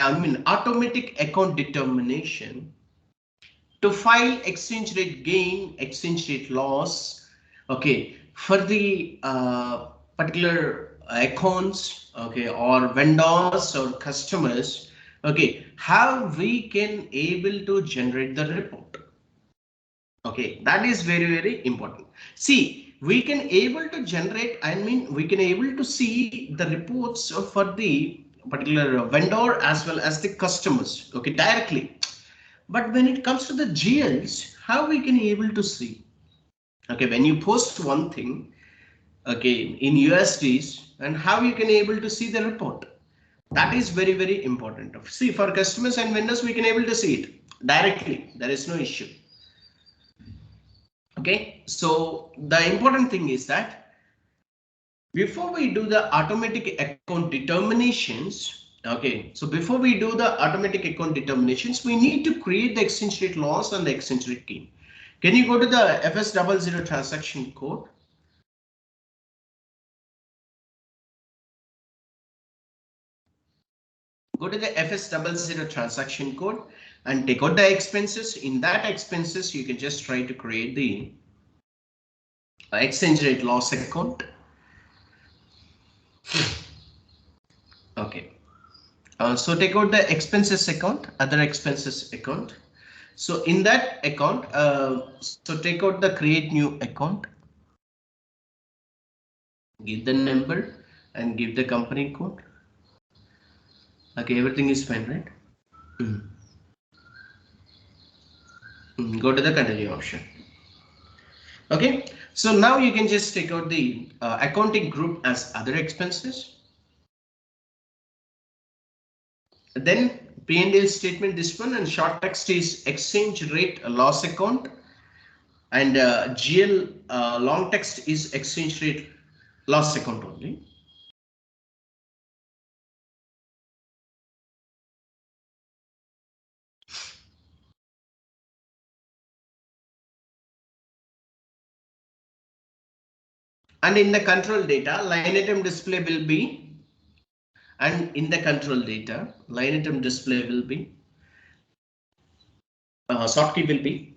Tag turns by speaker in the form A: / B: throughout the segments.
A: automatic account determination to file exchange rate gain, exchange rate loss, okay, for the particular accounts, okay, or vendors or customers, okay, how we can able to generate the report. Okay, that is very important. See, we can able to generate, we can able to see the reports for the particular vendor as well as the customers, okay, directly. But when it comes to the GLs, how we can able to see? Okay, when you post one thing, okay, in USDs, and how you can able to see the report. That is very important. See, for customers and vendors, we can able to see it directly. There is no issue. Okay, so the important thing is that before we do the automatic account determinations, okay, so before we do the automatic account determinations, we need to create the exchange rate loss and the exchange rate gain. Can you go to the FS00 transaction code? Go to the FS00 transaction code and take out the expenses. In that expenses, you can just try to create the exchange rate loss account. Okay. So take out the expenses account, other expenses account. So in that account, so take out the create new account. Give the number and give the company code. Okay, everything is fine, right? Go to the continue option. Okay, so now you can just take out the accounting group as other expenses. Then P&L statement, this one, and short text is exchange rate loss account, and GL long text is exchange rate loss account only. And in the control data, line item display will be, and in the control data, line item display will be, sort key will be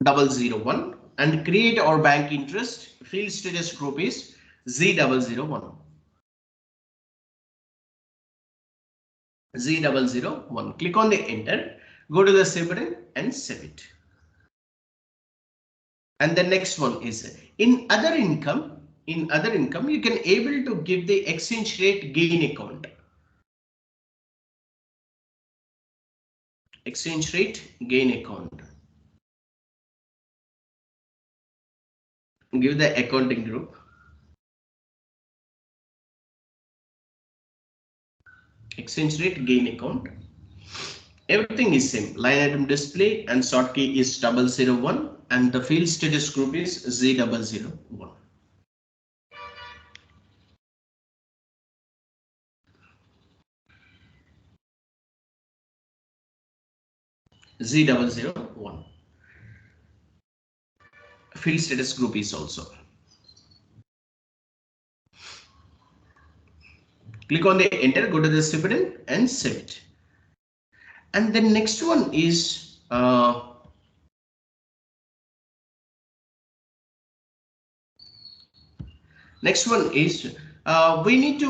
A: 001, and create or bank interest field status group is Z001. Z001. Click on the enter, go to the save button and save it. And the next one is in other income. In other income, you can able to give the exchange rate gain account. Exchange rate gain account. Give the accounting group. Exchange rate gain account. Everything is same. Line item display and sort key is 001, and the field status group is Z001. Z001. Field status group is also. Click on the enter, go to the save button and save it. And the next one is we need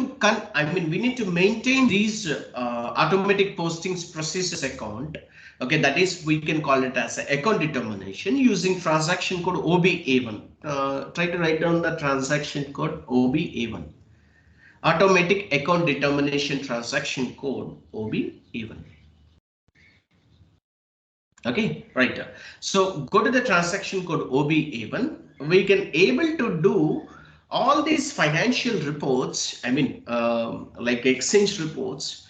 A: to maintain these automatic postings processes account. Okay, that is, we can call it as a account determination using transaction code OBA1. Try to write down the transaction code OBA1. Automatic account determination transaction code OBA1. Okay, right. So go to the transaction code OBA1. We can able to do all these financial reports, like exchange reports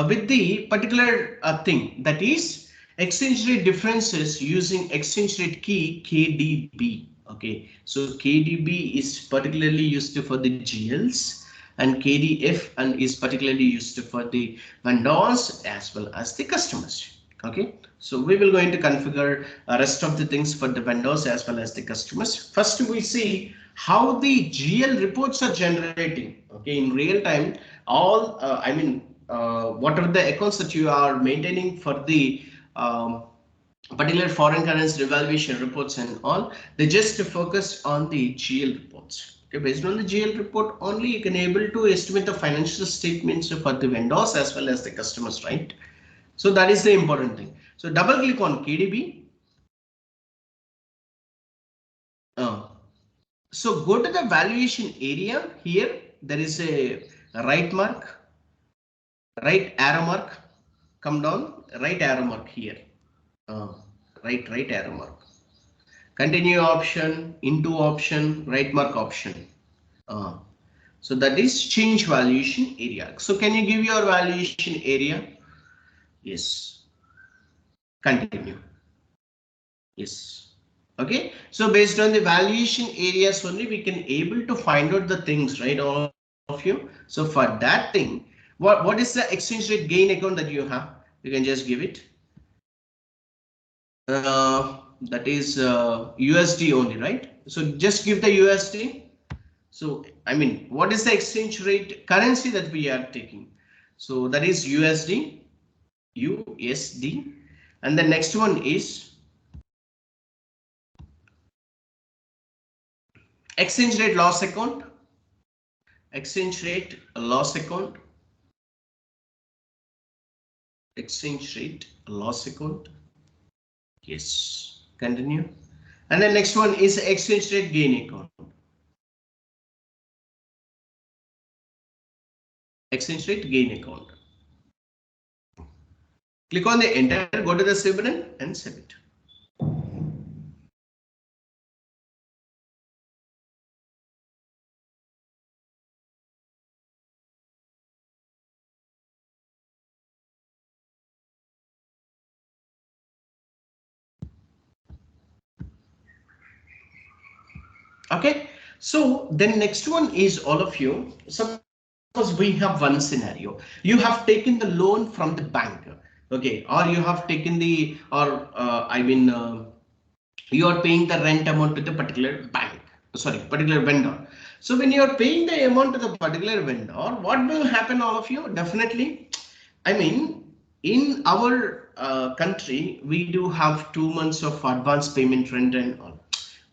A: with the particular thing, that is exchange rate differences using exchange rate key KDB. Okay, so KDB is particularly used for the GLs, and KDF and is particularly used for the vendors as well as the customers. Okay, so we will going to configure rest of the things for the vendors as well as the customers. First we see how the GL reports are generating. Okay, in real time, all whatever the accounts that you are maintaining for the particular foreign currency revaluation reports and all, they just focus on the GL reports. Okay, based on the GL report only, you can able to estimate the financial statements for the vendors as well as the customers, right? So that is the important thing. So double click on KDB. So go to the valuation area. Here there is a right mark, right arrow mark. Come down, right arrow mark here. Right arrow mark. Continue option, into option, right mark option. So that is change valuation area. So can you give your valuation area? Yes. Continue. Yes. Okay. So based on the valuation areas only, we can able to find out the things, right? All of you. So for that thing, what is the exchange rate gain account that you have? You can just give it. That is USD only, right? So just give the USD. So I mean, what is the exchange rate currency that we are taking? So that is USD, and the next one is exchange rate loss account. Exchange rate loss account. Exchange rate loss account. Yes, continue. And the next one is exchange rate gain account. Exchange rate gain account. Click on the enter, go to the save button and save it. Okay, so then next one is all of you. Suppose we have one scenario. You have taken the loan from the bank, okay, or you have taken the, or you are paying the rent amount to the particular bank, sorry, particular vendor. So when you are paying the amount to the particular vendor, what will happen, all of you? Definitely, I mean, in our country, we do have 2 months of advance payment rent and all.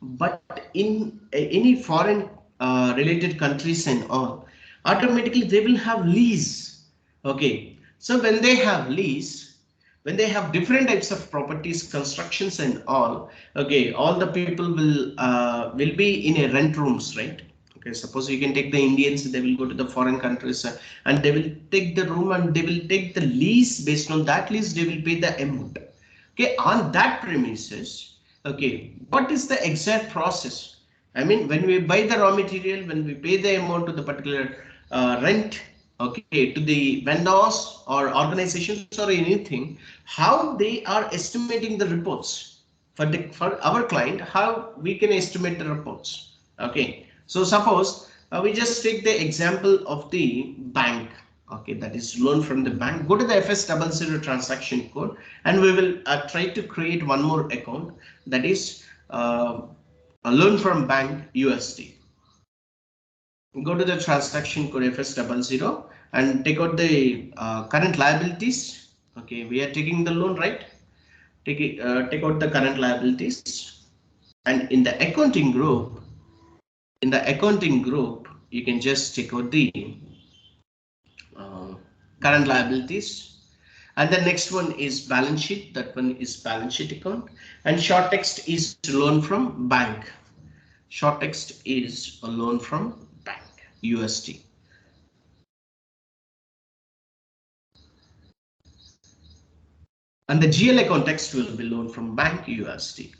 A: But in any foreign related countries and all, automatically they will have lease. Okay, so when they have lease, when they have different types of properties, constructions and all, okay, all the people will be in a rent rooms, right? Okay, suppose you can take the Indians, they will go to the foreign countries and they will take the room and they will take the lease. Based on that lease, they will pay the amount. Okay, on that premises, okay, what is the exact process? I mean, when we buy the raw material, when we pay the amount to the particular rent, okay, to the vendors or organizations or anything, how they are estimating the reports for our client, how we can estimate the reports. Okay, so suppose we just take the example of the bank. Okay, that is loan from the bank. Go to the FS00 transaction code and we will try to create one more account, that is a loan from bank USD. Go to the transaction code FS00 and take out the current liabilities. Okay, we are taking the loan, right? Take out the current liabilities, and in the accounting group, you can just take out the current liabilities. And the next one is balance sheet. That one is balance sheet account. And short text is loan from bank. Short text is a loan from bank USD. And the GL account text will be loan from bank USD.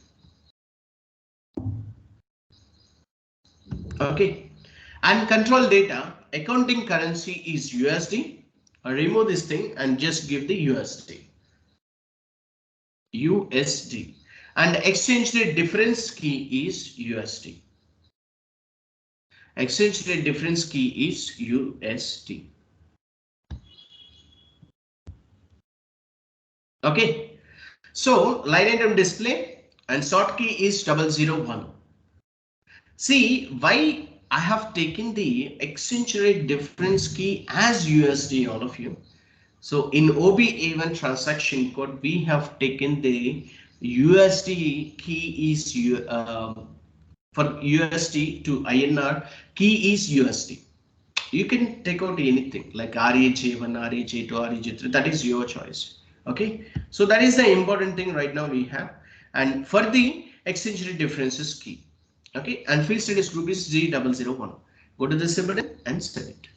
A: Okay. And control data, accounting currency is USD. Remove this thing and just give the USD. USD. And exchange rate difference key is USD. Exchange rate difference key is USD. Okay, so line item display and sort key is 001. See why I have taken the exchange rate difference key as USD, all of you. So in OBA1 transaction code, we have taken the USD key is for USD to INR key is USD. You can take out anything like REJ1, REJ2, REJ3. That is your choice. Okay. So that is the important thing right now we have. And for the exchange rate differences key. Okay. And field status group is G001. Go to the button and save it.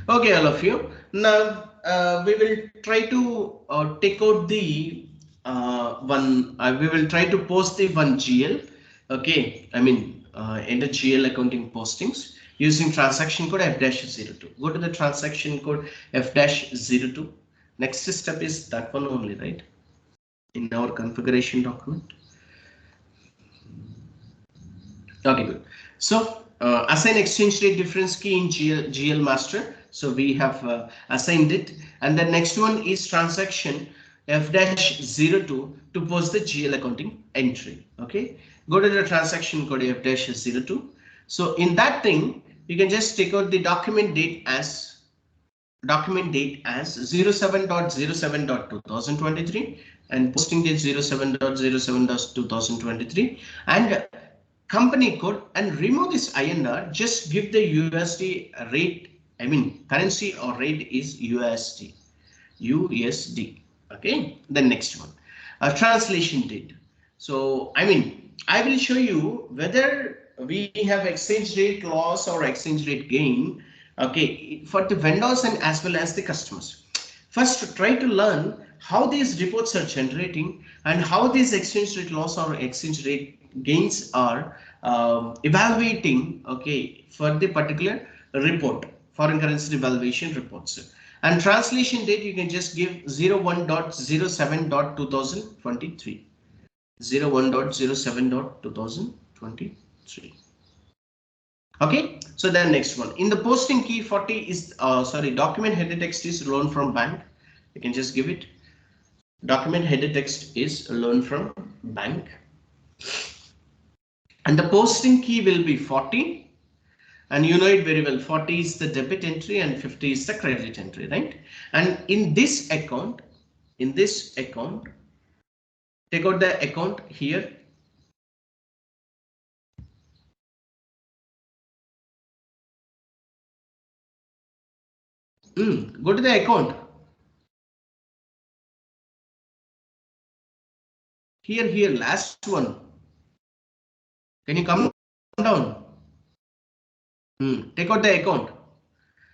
A: Okay, all of you. Now we will try to take out the one. We will try to post the one GL. Okay, I mean enter GL accounting postings using transaction code F-02. Go to the transaction code F-02. Next step is that one only, right? In our configuration document. Okay, good. So assign exchange rate difference key in GL master. So we have assigned it. And the next one is transaction F-02 to post the GL accounting entry. Okay. Go to the transaction code F-02. So in that thing, you can just take out the document date as 07.07.2023 and posting date 07.07.2023 and company code and remove this INR. Just give the USD rate. I mean currency or rate is USD. Okay. The next one, a translation date. So I mean I will show you whether we have exchange rate loss or exchange rate gain. Okay, for the vendors and as well as the customers. First, try to learn how these reports are generating and how these exchange rate loss or exchange rate gains are evaluating. Okay, for the particular report, foreign currency evaluation reports. And translation date, you can just give 01.07.2023. 01.07.2023. Okay, so then next one in the posting key 40 is sorry, document header text is loan from bank. You can just give it. Document header text is loan from bank. And the posting key will be 40. And you know it very well. 40 is the debit entry and 50 is the credit entry, right? And in this account, take out the account here. Go to the account. Here, last one. Can you come down? Take out the account.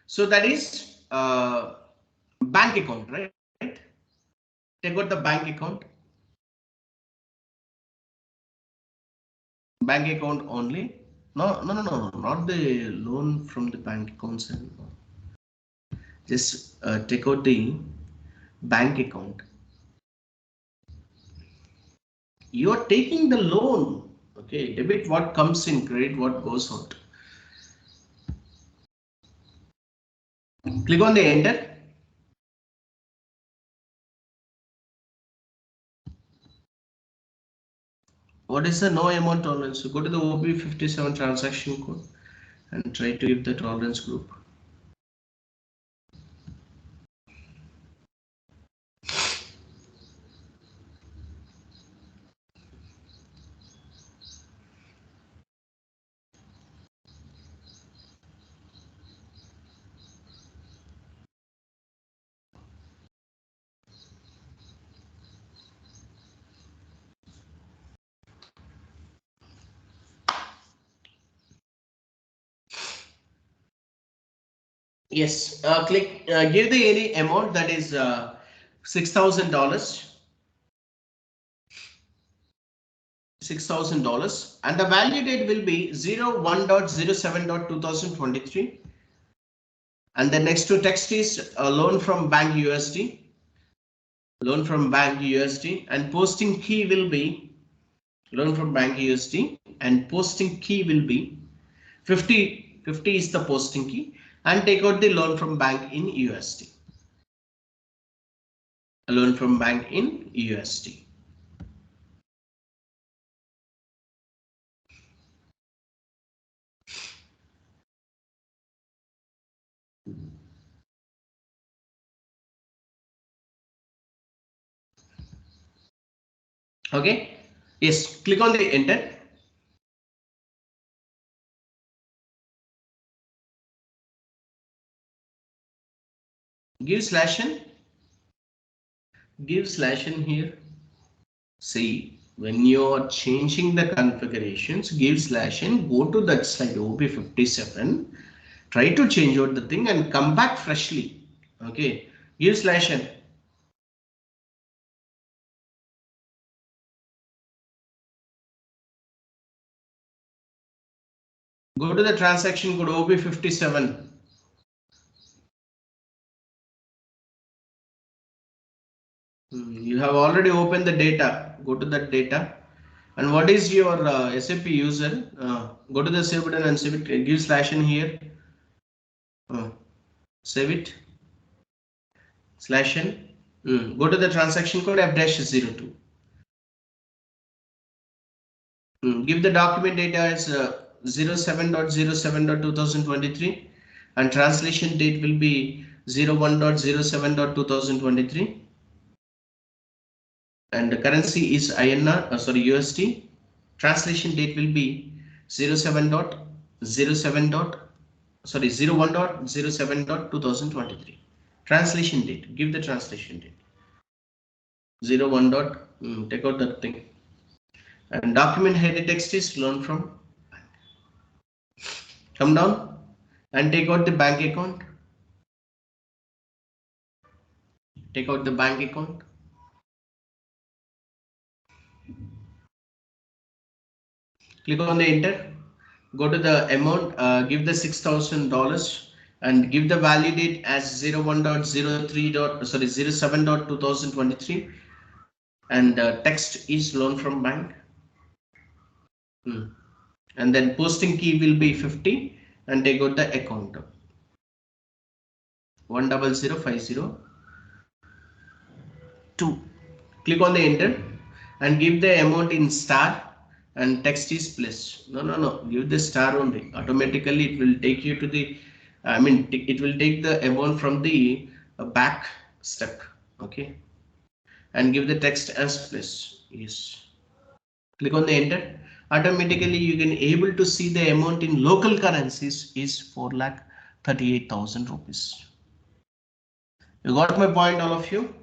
A: So that is bank account, right? Take out the bank account. Bank account only. No, not the loan from the bank accounts. Just take out the bank account. You are taking the loan. Okay, debit what comes in, credit what goes out. Click on the enter. What is the no amount tolerance? So go to the OB57 transaction code and try to give the tolerance group. Yes, click give the any amount that is $6,000. $6,000 and the value date will be 01.07.2023 and the next to text is a loan from bank USD. Loan from bank USD and posting key will be loan from bank USD and posting key will be 50 is the posting key and take out the loan from bank in USD. A loan from bank in USD. Okay. Yes. Click on the enter. Give slash n. Give slash n here. See, when you're changing the configurations, give slash n, go to that slide OP57, try to change out the thing and come back freshly. Okay, give slash n. Go to the transaction code OP57. You have already opened the data. Go to that data. And what is your SAP user? Go to the save button and save it. Give slash n here. Save it. Slash n. Go to the transaction code F-02. Give the document data as 07.07.2023 and translation date will be 01.07.2023 and the currency is INR, USD. Translation date will be 01.07.2023. Translation date. Give the translation date. 01. Take out that thing. And document header text is learn from. Come down and take out the bank account. Take out the bank account. Click on the enter. Go to the amount. Give the $6,000 and give the value date as 07.2023 and text is loan from bank. And then posting key will be 50 and take out the account 100502. Click on the enter and give the amount in star and text is plus. No. Give the star only. Automatically it will take you to the. It will take the amount from the back step. Okay. And give the text as plus. Yes. Click on the enter. Automatically you can able to see the amount in local currencies is 4,38,000 rupees. You got my point, all of you?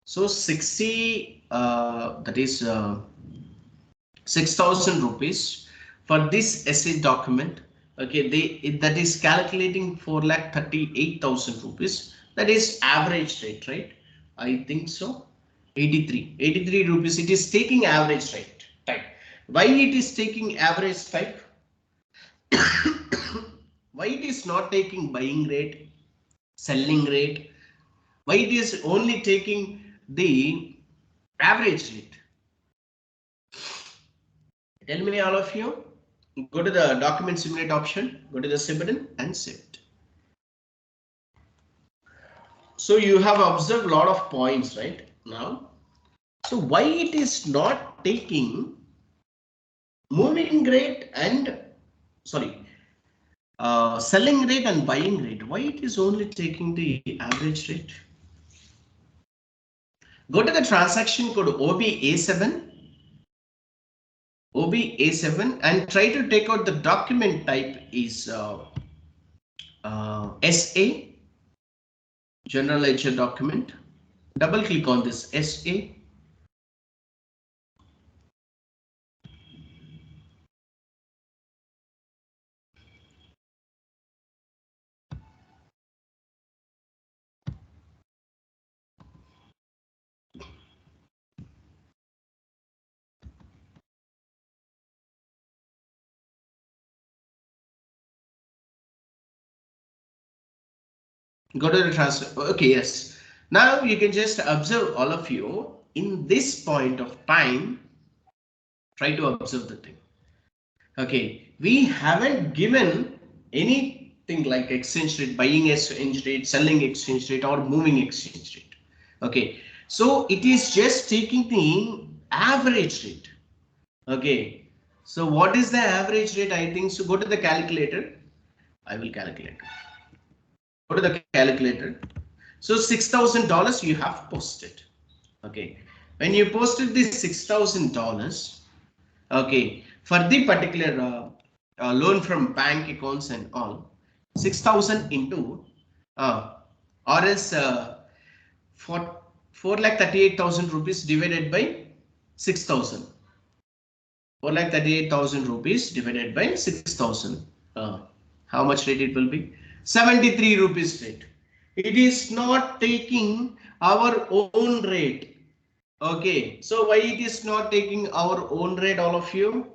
A: So 60 that is 6,000 rupees for this essay document. Okay, that is calculating 4,38,000 rupees. That is average rate, right? I think so. 83 rupees. It is taking average rate type. Why it is taking average type? Why it is not taking buying rate, selling rate? Why it is only taking the average rate? Tell me, all of you. Go to the document simulate option, go to the save button and save it. So you have observed a lot of points right now. So why it is not taking moving rate and selling rate and buying rate? Why it is only taking the average rate? Go to the transaction code OBA7 and try to take out the document type is SA, general ledger document. Double click on this SA. Go to the transfer. Okay, yes. Now you can just observe, all of you, in this point of time, try to observe the thing. Okay, we haven't given anything like exchange rate, buying exchange rate, selling exchange rate, or moving exchange rate. Okay, so it is just taking the average rate. Okay, so what is the average rate? I think so. Go to the calculator. I will calculate. Go to the calculator. So $6,000 you have posted. Okay. When you posted this $6,000, okay, for the particular loan from bank accounts and all, 6,000 into or else 4,38,000 rupees divided by 6,000. 4,38,000 rupees divided by 6,000. How much rate it will be? 73 rupees rate. It is not taking our own rate. Okay, so why it is not taking our own rate, all of you?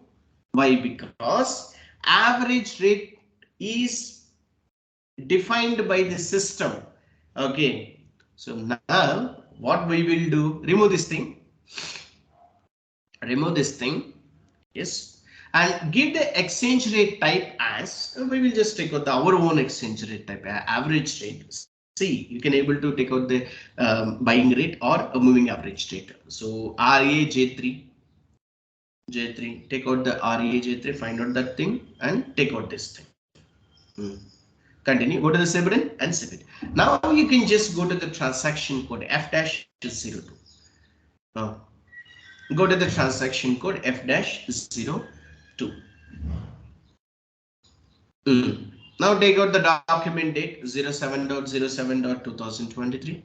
A: Why? Because average rate is defined by the system. Okay, so now what we will do, remove this thing, yes, and give the exchange rate type as, we will just take out our own exchange rate type, average rate. See, you can able to take out the buying rate or a moving average rate. So RAJ3, take out the RAJ3, find out that thing and take out this thing. Continue, go to the save button and save it. Now you can just go to the transaction code F-02. Go to the transaction code F-02. Now take out the document date 07.07.2023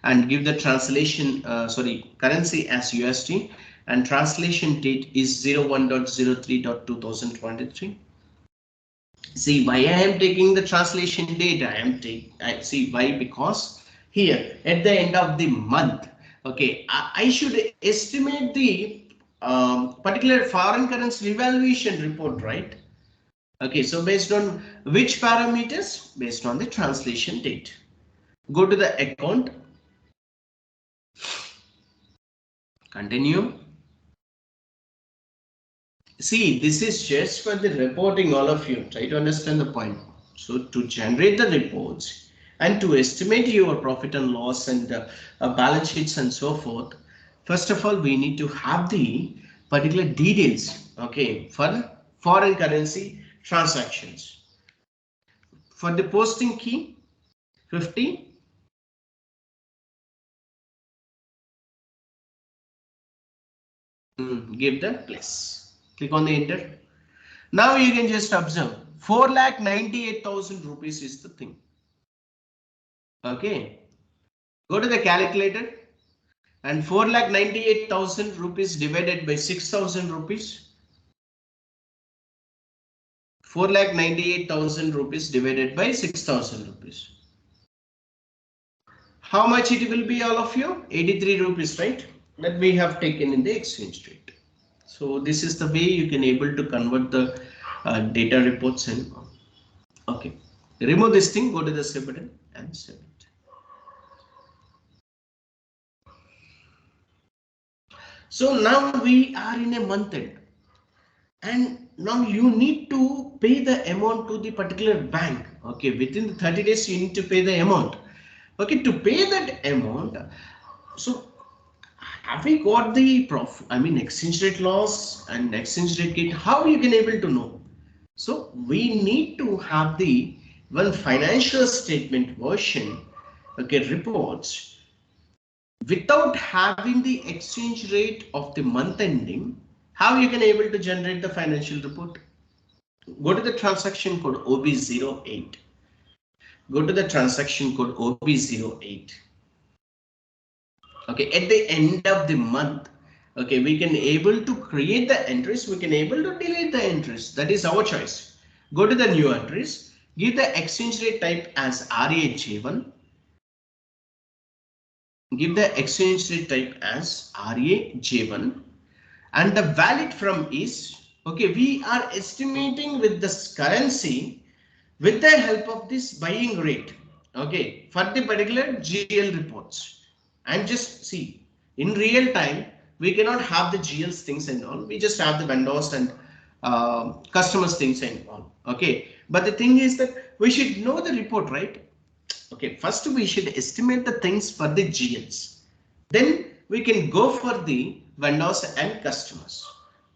A: and give the translation, currency as USD, and translation date is 01.03.2023. See why I am taking the translation date. I see why, because here at the end of the month, okay, I should estimate the particular foreign currency revaluation report, right? Okay, so based on which parameters? Based on the translation date. Go to the account. Continue. See, this is just for the reporting, all of you. Try to understand the point. So to generate the reports and to estimate your profit and loss and balance sheets and so forth, first of all, we need to have the particular details, okay, for foreign currency transactions. For the posting key, 50. Give the place. Click on the enter. Now you can just observe 4,98,000 rupees is the thing. Okay. Go to the calculator and 4,98,000 rupees divided by 6,000 rupees. 4,98,000 rupees divided by 6,000 rupees. How much it will be, all of you? 83 rupees, right? That we have taken in the exchange rate. So this is the way you can able to convert the data reports and okay. Remove this thing, go to the save button and save it. So now we are in a month end and now you need to pay the amount to the particular bank. Okay, within the 30 days you need to pay the amount. Okay, to pay that amount, so have we got the profit, exchange rate loss and exchange rate gain? How you can able to know? So we need to have the one financial statement version, okay, reports without having the exchange rate of the month ending. How you can able to generate the financial report? Go to the transaction code OB08. Go to the transaction code OB08. Okay, at the end of the month, okay, we can able to create the entries, we can able to delete the entries. That is our choice. Go to the new entries, give the exchange rate type as RAJ1. Give the exchange rate type as RAJ1 and the valid from is, okay, we are estimating with this currency with the help of this buying rate, okay, for the particular GL reports. And just see, in real time, we cannot have the GL's things and all. We just have the vendors and customers things and all. Okay, but the thing is that we should know the report, right? Okay, first we should estimate the things for the GLs. Then we can go for the vendors and customers.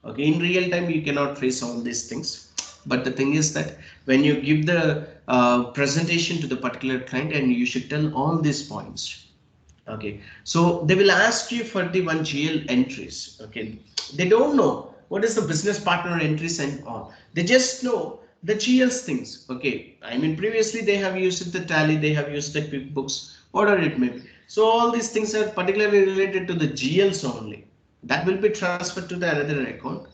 A: Okay, in real time, you cannot trace all these things. But the thing is that when you give the presentation to the particular client and you should tell all these points. Okay, so they will ask you for the one GL entries. Okay, they don't know what is the business partner entries and all. They just know the GL's things. Okay, I mean previously they have used the Tally, they have used the QuickBooks, whatever it may be. So all these things are particularly related to the GLs only. That will be transferred to the another account.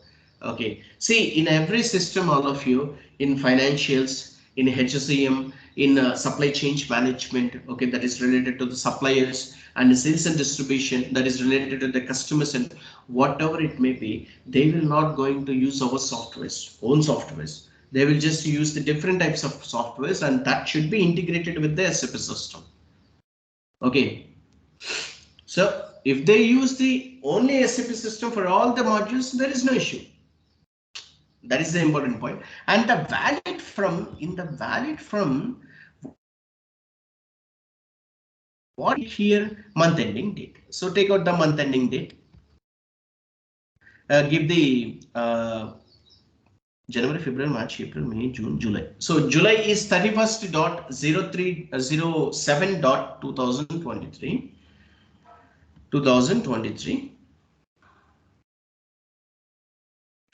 A: Okay, see in every system, all of you in financials, in HCM, in supply chain management, okay, that is related to the suppliers and the sales and distribution, that is related to the customers and whatever it may be, they will not going to use our softwares, own softwares. They will just use the different types of softwares and that should be integrated with the SAP system. Okay, so if they use the only SAP system for all the modules, there is no issue. That is the important point. And the valid from, in the valid from, what here, month ending date. So take out the month ending date. Give the January, February, March, April, May, June, July. So July is 31st.0307.2023. 2023.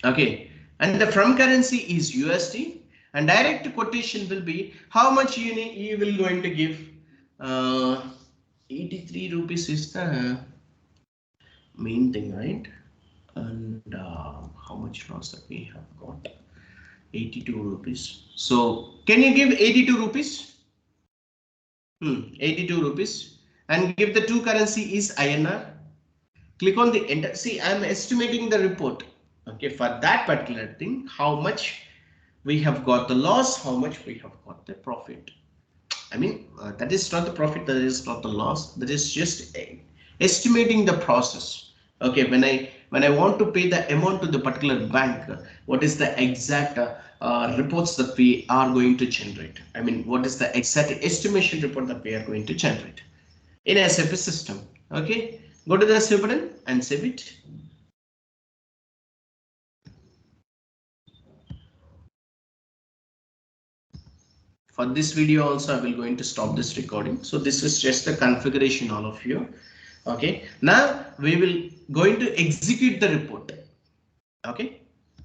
A: Okay, and the from currency is USD, and direct quotation will be how much you will going to give. 83 rupees is the main thing, right? And how much loss that we have got? 82 rupees. So can you give 82 rupees? 82 rupees, and give the two currency is INR. Click on the enter. See, I'm estimating the report. Okay, for that particular thing, how much we have got the loss, how much we have got the profit. I mean, that is not the profit, that is not the loss, that is just estimating the process. Okay, when I want to pay the amount to the particular bank, what is the exact reports that we are going to generate? I mean, what is the exact estimation report that we are going to generate in a SAP system? Okay, go to the save button and save it. For this video also I will going to stop this recording. So this is just the configuration, all of you. Okay, now we will going to execute the report. Okay,